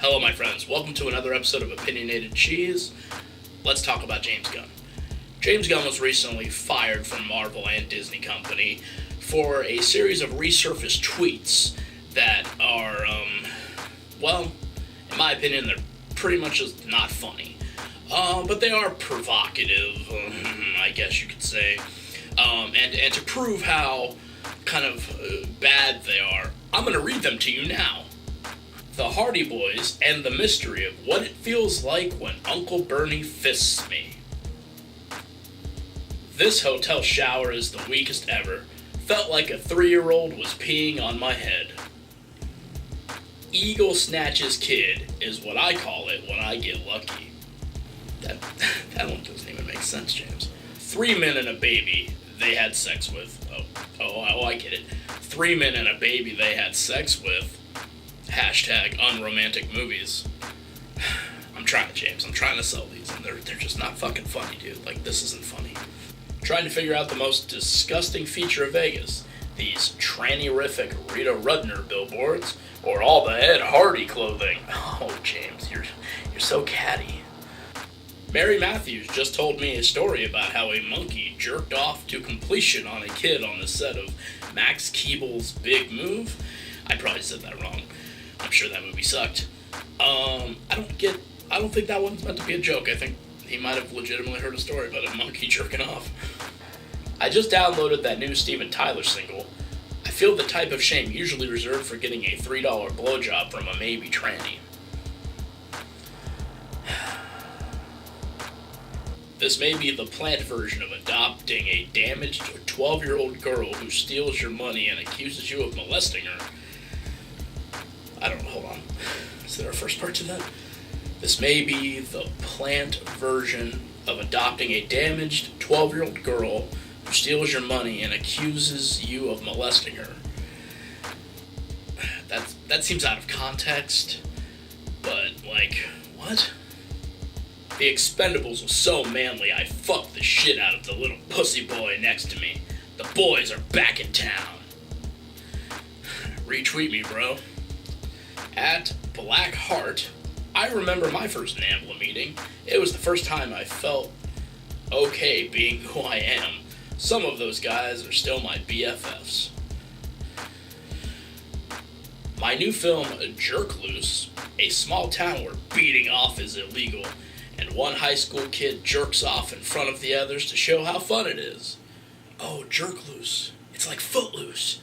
Hello, my friends. Welcome to another episode of Opinionated Cheese. Let's talk about James Gunn. James Gunn was recently fired from Marvel and Disney Company for a series of resurfaced tweets that are, in my opinion, they're pretty much just not funny. But they are provocative, I guess you could say. And to prove how kind of bad they are, I'm going to read them to you now. The Hardy Boys and the mystery of what it feels like when Uncle Bernie fists me. This hotel shower is the weakest ever. Felt like a 3-year-old was peeing on my head. Eagle Snatches Kid is what I call it when I get lucky. That one doesn't even make sense, James. 3 men and a baby they had sex with. Oh, I get it. 3 men and a baby they had sex with. Hashtag unromantic movies. I'm trying to sell these, and they're just not fucking funny, dude. Like, this isn't funny. Trying to figure out the most disgusting feature of Vegas. These tranny-rific Rita Rudner billboards, or all the Ed Hardy clothing. Oh, James, you're so catty. Mary Matthews just told me a story about how a monkey jerked off to completion on a kid on the set of Max Keeble's Big Move. I probably said that wrong. I'm sure that movie sucked. I don't think that one's meant to be a joke. I think he might have legitimately heard a story about a monkey jerking off. I just downloaded that new Steven Tyler single. I feel the type of shame usually reserved for getting a $3 blowjob from a maybe tranny. This may be the plant version of adopting a damaged 12-year-old girl who steals your money and accuses you of molesting her. I don't know, hold on. Is there a first part to that? This may be the plant version of adopting a damaged 12-year-old girl who steals your money and accuses you of molesting her. That seems out of context, but, like, what? The Expendables was so manly, I fucked the shit out of the little pussy boy next to me. The boys are back in town. Retweet me, bro. At Blackheart, I remember my first NAMBLA meeting. It was the first time I felt okay being who I am. Some of those guys are still my BFFs. My new film, Jerk Loose, a small town where beating off is illegal, and one high school kid jerks off in front of the others to show how fun it is. Oh, Jerk Loose. It's like Footloose.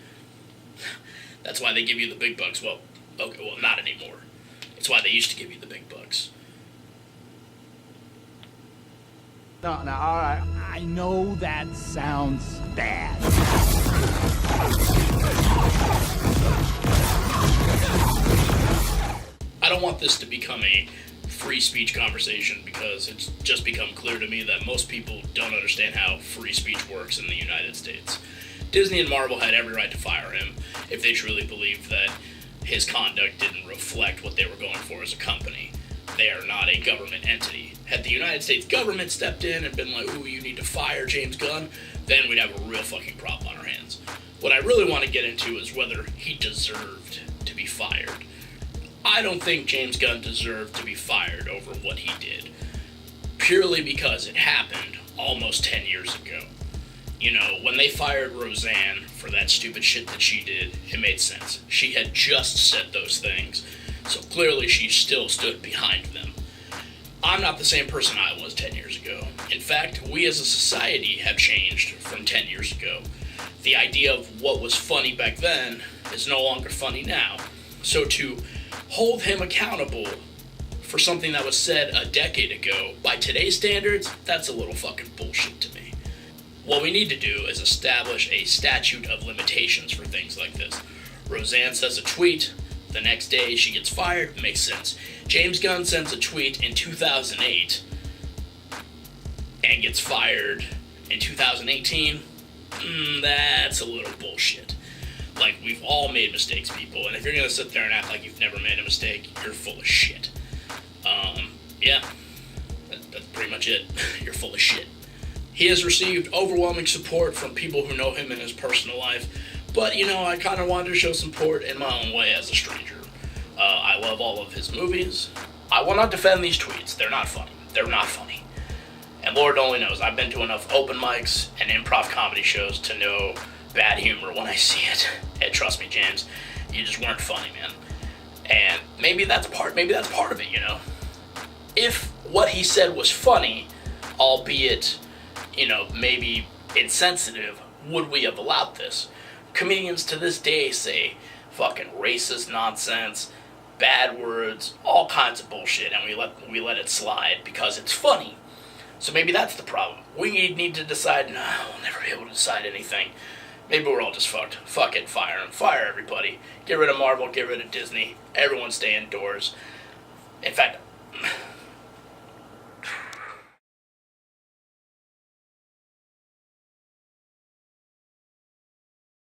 That's why they give you the big bucks. Well, not anymore. It's why they used to give you the big bucks. No, all right. I know that sounds bad. I don't want this to become a free speech conversation because it's just become clear to me that most people don't understand how free speech works in the United States. Disney and Marvel had every right to fire him if they truly believed that his conduct didn't reflect what they were going for as a company. They are not a government entity. Had the United States government stepped in and been like, ooh, you need to fire James Gunn, then we'd have a real fucking problem on our hands. What I really want to get into is whether he deserved to be fired. I don't think James Gunn deserved to be fired over what he did, purely because it happened almost 10 years ago. You know, when they fired Roseanne for that stupid shit that she did, it made sense. She had just said those things, so clearly she still stood behind them. I'm not the same person I was 10 years ago. In fact, we as a society have changed from 10 years ago. The idea of what was funny back then is no longer funny now. So to hold him accountable for something that was said a decade ago, by today's standards, that's a little fucking bullshit to me. What we need to do is establish a statute of limitations for things like this. Roseanne says a tweet, the next day she gets fired, makes sense. James Gunn sends a tweet in 2008 and gets fired in 2018. That's a little bullshit. Like, we've all made mistakes, people, and if you're gonna sit there and act like you've never made a mistake, you're full of shit. Yeah, that's pretty much it. You're full of shit. He has received overwhelming support from people who know him in his personal life, but, you know, I kind of wanted to show support in my own way as a stranger. I love all of his movies. I will not defend these tweets. They're not funny. They're not funny. And Lord only knows, I've been to enough open mics and improv comedy shows to know bad humor when I see it. And trust me, James, you just weren't funny, man. And maybe that's part of it, you know? If what he said was funny, albeit, you know, maybe insensitive, would we have allowed this? Comedians to this day say fucking racist nonsense, bad words, all kinds of bullshit, and we let it slide because it's funny. So maybe that's the problem. We need to decide, no, we'll never be able to decide anything. Maybe we're all just fucked. Fuck it, fire them. Fire everybody. Get rid of Marvel, get rid of Disney. Everyone stay indoors. In fact,